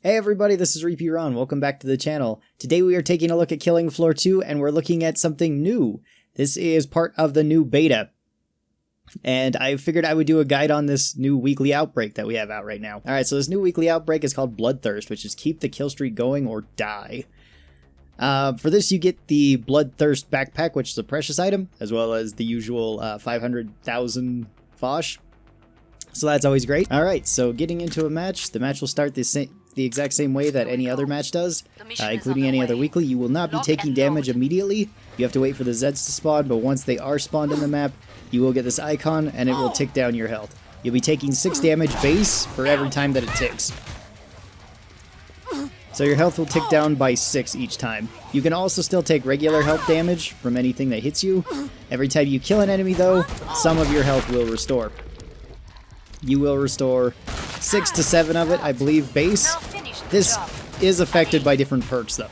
Hey everybody, this is Repeat Ron. Welcome back to the channel. Today we are taking a look at Killing Floor 2 and we're looking at something new. This is part of the new beta. And I figured I would do a guide on this new weekly outbreak that we have out right now. Alright, so this new weekly outbreak is called Bloodthirst, which is keep the kill streak going or die. For this you get the Bloodthirst backpack, which is a precious item, as well as the usual 500,000 Fosh. So that's always great. Alright, so getting into a match, the match will start the exact same way that any other match does, including any other weekly. You will not be taking damage immediately. You have to wait for the Zeds to spawn, but once they are spawned in the map, you will get this icon and it will tick down your health. You'll be taking 6 damage base for every time that it ticks. So your health will tick down by 6 each time. You can also still take regular health damage from anything that hits you. Every time you kill an enemy though, some of your health will restore. You will restore 6 to 7 of it, I believe, base. This is affected by different perks, though.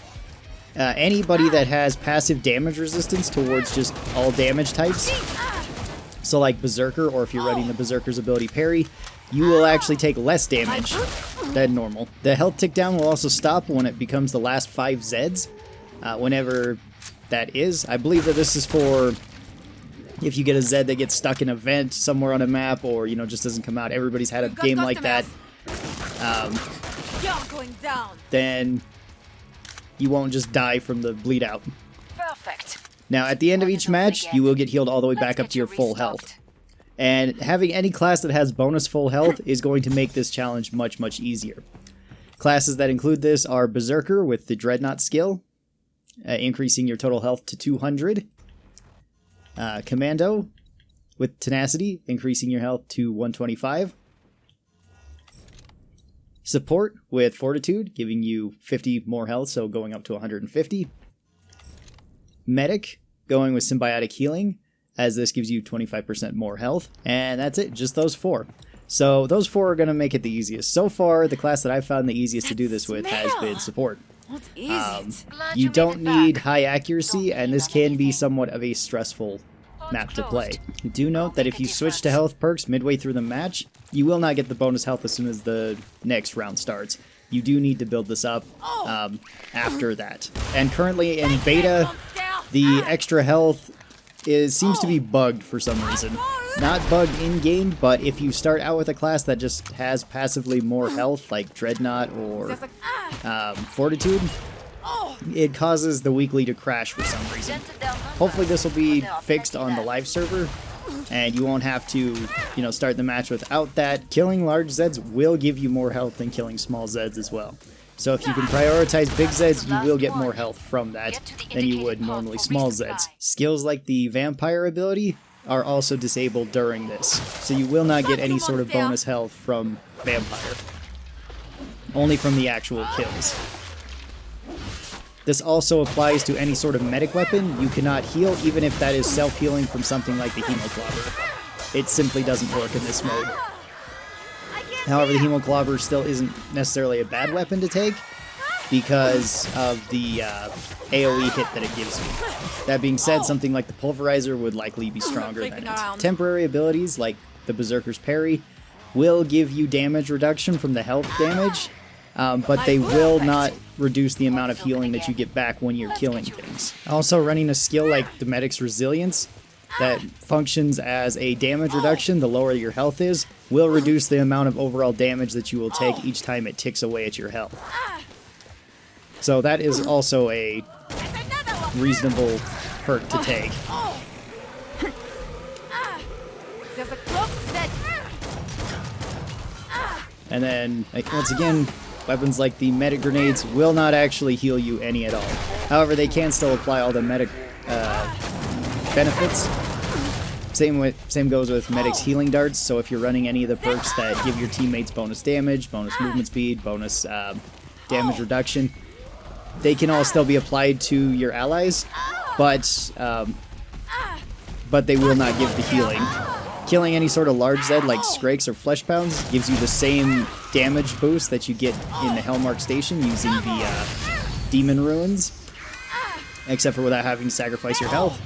Anybody that has passive damage resistance towards just all damage types, so like Berserker, or if you're running the Berserker's ability parry, you will actually take less damage than normal. The health tick down will also stop when it becomes the last 5 Zeds, whenever that is. I believe that this is for if you get a Zed that gets stuck in a vent somewhere on a map, or, you know, just doesn't come out. Everybody's had a game like that. Then you won't just die from the bleed out. Perfect. Now, at the end of each match, you will get healed all the way back up to your full health. And having any class that has bonus full health is going to make this challenge much, much easier. Classes that include this are Berserker with the Dreadnought skill, increasing your total health to 200. Commando with Tenacity, increasing your health to 125. Support with Fortitude, giving you 50 more health, so going up to 150. Medic, going with Symbiotic Healing, as this gives you 25% more health. And that's it, just those 4. So those 4 are going to make it the easiest. So far, the class that I've found the easiest to do this with has been Support. You don't need high accuracy, and this can be somewhat of a stressful map to play. Do note that if you switch to health perks midway through the match, you will not get the bonus health as soon as the next round starts. You do need to build this up after that. And currently in beta, the extra health seems to be bugged for some reason. Not bugged in-game, but if you start out with a class that just has passively more health, like Dreadnought or Fortitude, it causes the weekly to crash for some reason. Hopefully this will be fixed on the live server, and you won't have to, you know, start the match without that. Killing large Zeds will give you more health than killing small Zeds as well. So if you can prioritize big Zeds, you will get more health from that than you would normally small Zeds. Skills like the Vampire ability are also disabled during this, so you will not get any sort of bonus health from Vampire. Only from the actual kills. This also applies to any sort of medic weapon. You cannot heal, even if that is self-healing from something like the Hemoclobber. It simply doesn't work in this mode. However, the Hemoclobber still isn't necessarily a bad weapon to take, because of the AoE hit that it gives you. That being said, something like the Pulverizer would likely be stronger than it. Temporary abilities, like the Berserker's Parry, will give you damage reduction from the health damage, but they will not reduce the amount of healing that you get back when you're killing things. Also, running a skill like the Medic's Resilience that functions as a damage reduction, the lower your health is, will reduce the amount of overall damage that you will take each time it ticks away at your health. So that is also a reasonable perk to take. And then, once again, weapons like the medic grenades will not actually heal you any at all. However, they can still apply all the medic benefits. Same goes with medic's healing darts, so if you're running any of the perks that give your teammates bonus damage, bonus movement speed, bonus damage reduction, they can all still be applied to your allies, but they will not give the healing. Killing any sort of large Zed like Skrakes or Flesh Pounds gives you the same damage boost that you get in the Hellmark Station using the Demon Ruins, except for without having to sacrifice your health.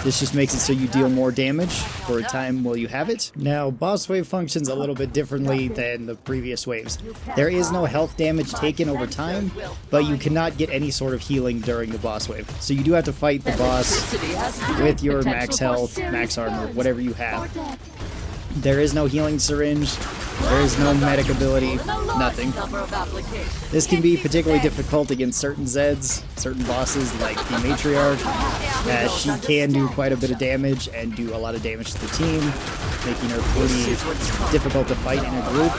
This just makes it so you deal more damage for a time while you have it. Now, boss wave functions a little bit differently than the previous waves. There is no health damage taken over time, but you cannot get any sort of healing during the boss wave. So you do have to fight the boss with your max health, max armor, whatever you have. There is no healing syringe, there is no medic ability, nothing. This can be particularly difficult against certain Zeds, certain bosses like the Matriarch, as she can do quite a bit of damage and do a lot of damage to the team, making her pretty difficult to fight in a group.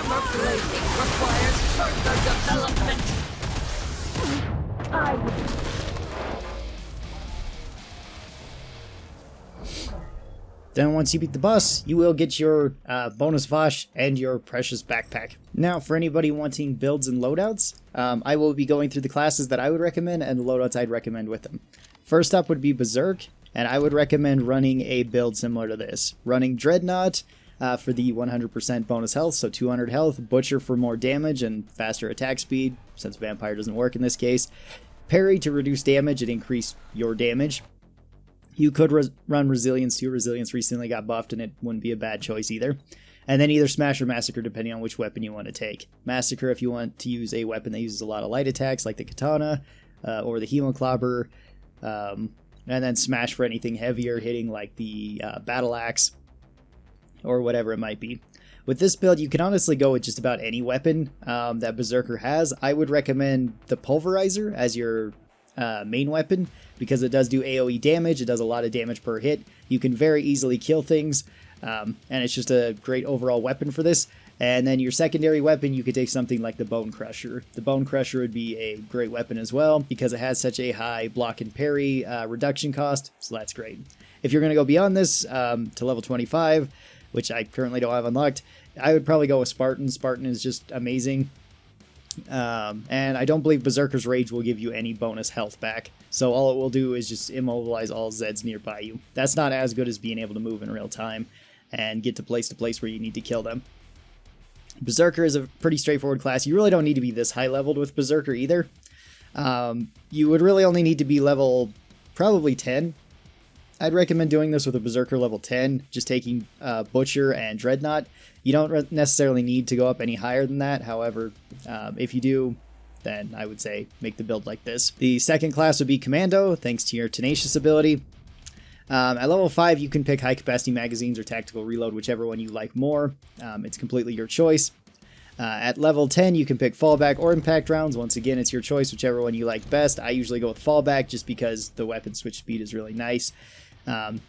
Then once you beat the boss, you will get your bonus Vosh and your precious backpack. Now, for anybody wanting builds and loadouts, I will be going through the classes that I would recommend and the loadouts I'd recommend with them. First up would be Berserk, and I would recommend running a build similar to this. Running Dreadnought for the 100% bonus health, so 200 health, Butcher for more damage and faster attack speed, since Vampire doesn't work in this case, Parry to reduce damage and increase your damage. You could run Resilience too. Resilience recently got buffed, and it wouldn't be a bad choice either. And then either Smash or Massacre, depending on which weapon you want to take. Massacre if you want to use a weapon that uses a lot of light attacks, like the Katana or the Hemoclobber. And then Smash for anything heavier, hitting like the Battle Axe or whatever it might be. With this build, you can honestly go with just about any weapon that Berserker has. I would recommend the Pulverizer as your main weapon, because it does do AoE damage, it does a lot of damage per hit, you can very easily kill things, and it's just a great overall weapon for this. And then your secondary weapon, you could take something like the Bone Crusher. The Bone Crusher would be a great weapon as well, because it has such a high block and parry reduction cost, so that's great. If you're going to go beyond this to level 25, which I currently don't have unlocked, I would probably go with Spartan. Spartan is just amazing. And I don't believe Berserker's Rage will give you any bonus health back, so all it will do is just immobilize all Zeds nearby you. That's not as good as being able to move in real time and get to place where you need to kill them. Berserker is a pretty straightforward class. You really don't need to be this high leveled with Berserker either. You would really only need to be level probably 10. I'd recommend doing this with a Berserker level 10, just taking Butcher and Dreadnought. You don't necessarily need to go up any higher than that, however, if you do, then I would say make the build like this. The second class would be Commando, thanks to your Tenacious ability. At level 5, you can pick high capacity magazines or tactical reload, whichever one you like more. It's completely your choice. At level 10, you can pick fallback or impact rounds. Once again, it's your choice, whichever one you like best. I usually go with fallback just because the weapon switch speed is really nice.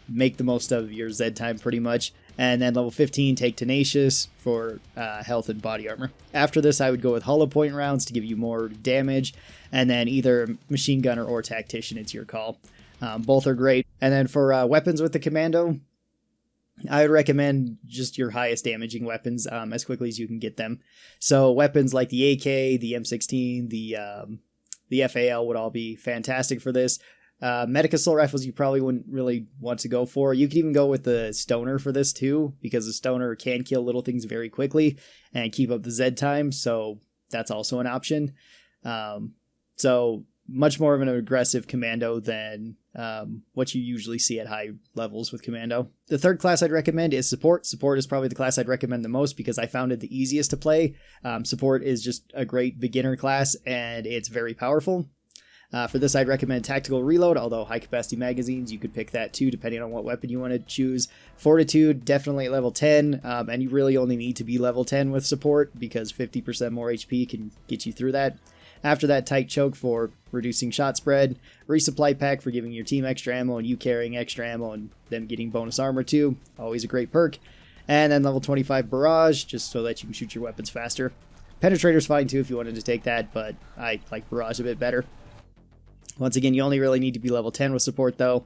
Make the most of your Z time pretty much. And then level 15, take Tenacious for health and body armor. After this, I would go with hollow point rounds to give you more damage, and then either machine gunner or tactician, it's your call. Both are great. And then for weapons with the Commando, I would recommend just your highest damaging weapons as quickly as you can get them. So weapons like the AK, the M16, the FAL would all be fantastic for this. Medic assault rifles you probably wouldn't really want to go for. You could even go with the Stoner for this too, because the Stoner can kill little things very quickly and keep up the Z time, so that's also an option. So much more of an aggressive Commando than what you usually see at high levels with Commando. The third class I'd recommend is Support. Support is probably the class I'd recommend the most because I found it the easiest to play. Support is just a great beginner class and it's very powerful. For this, I'd recommend Tactical Reload, although high-capacity magazines, you could pick that too, depending on what weapon you want to choose. Fortitude, definitely at level 10, and you really only need to be level 10 with Support, because 50% more HP can get you through that. After that, Tight Choke for reducing shot spread, Resupply Pack for giving your team extra ammo, and you carrying extra ammo, and them getting bonus armor too, always a great perk. And then level 25 Barrage, just so that you can shoot your weapons faster. Penetrator's fine too if you wanted to take that, but I like Barrage a bit better. Once again, you only really need to be level 10 with Support though.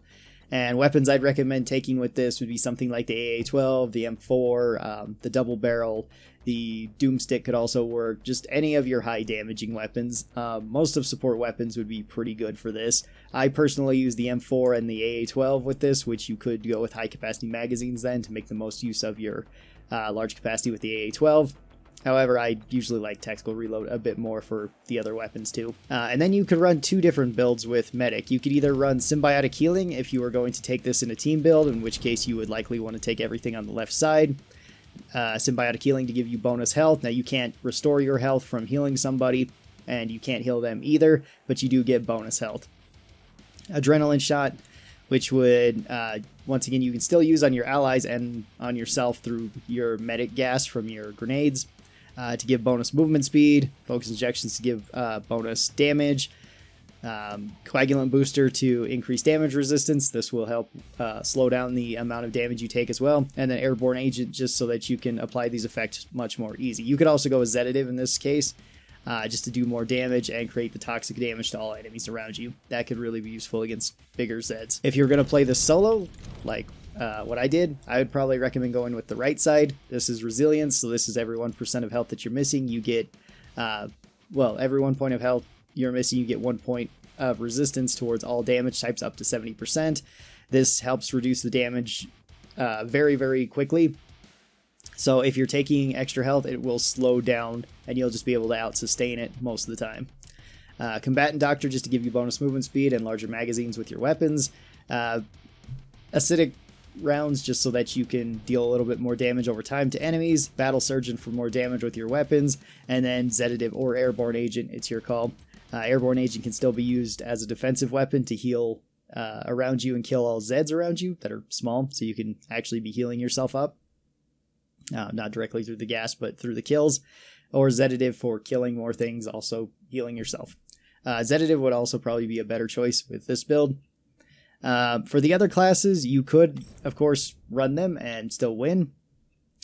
And weapons I'd recommend taking with this would be something like the AA-12, the M4, the double barrel, the Doomstick could also work, just any of your high damaging weapons. Most of Support weapons would be pretty good for this. I personally use the M4 and the AA-12 with this, which you could go with high capacity magazines then to make the most use of your large capacity with the AA-12. However, I usually like Tactical Reload a bit more for the other weapons too. And then you could run 2 different builds with Medic. You could either run Symbiotic Healing if you were going to take this in a team build, in which case you would likely want to take everything on the left side. Symbiotic Healing to give you bonus health. Now you can't restore your health from healing somebody, and you can't heal them either, but you do get bonus health. Adrenaline Shot, which would, once again, you can still use on your allies and on yourself through your medic gas from your grenades to give bonus movement speed, focus injections to give bonus damage, coagulant booster to increase damage resistance. This will help slow down the amount of damage you take as well, and then airborne agent just so that you can apply these effects much more easy. You could also go with sedative in this case, just to do more damage and create the toxic damage to all enemies around you. That could really be useful against bigger Zeds. If you're going to play this solo, like what I did, I would probably recommend going with the right side. This is resilience, so this is every 1% of health that you're missing. You get, every 1 point of health you're missing, you get 1 point of resistance towards all damage types up to 70%. This helps reduce the damage very, very quickly. So if you're taking extra health, it will slow down and you'll just be able to out-sustain it most of the time. Combatant Doctor just to give you bonus movement speed and larger magazines with your weapons. Acidic rounds just so that you can deal a little bit more damage over time to enemies. Battle Surgeon for more damage with your weapons. And then Sedative or Airborne Agent, it's your call. Airborne Agent can still be used as a defensive weapon to heal around you and kill all Zeds around you that are small, so you can actually be healing yourself up. Not directly through the gas, but through the kills. Or Sedative for killing more things, also healing yourself. Sedative would also probably be a better choice with this build. For the other classes, you could, of course, run them and still win.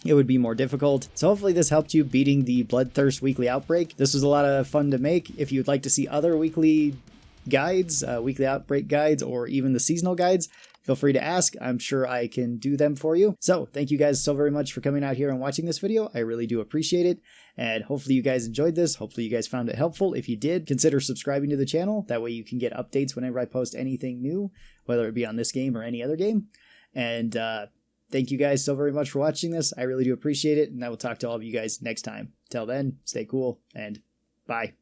It would be more difficult. So hopefully this helped you beating the Bloodthirst Weekly Outbreak. This was a lot of fun to make. If you'd like to see other weekly guides, weekly Outbreak guides, or even the seasonal guides, feel free to ask. I'm sure I can do them for you. So thank you guys so very much for coming out here and watching this video. I really do appreciate it. And hopefully you guys enjoyed this. Hopefully you guys found it helpful. If you did, consider subscribing to the channel. That way you can get updates whenever I post anything new, whether it be on this game or any other game. And thank you guys so very much for watching this. I really do appreciate it. And I will talk to all of you guys next time. Till then, stay cool and bye.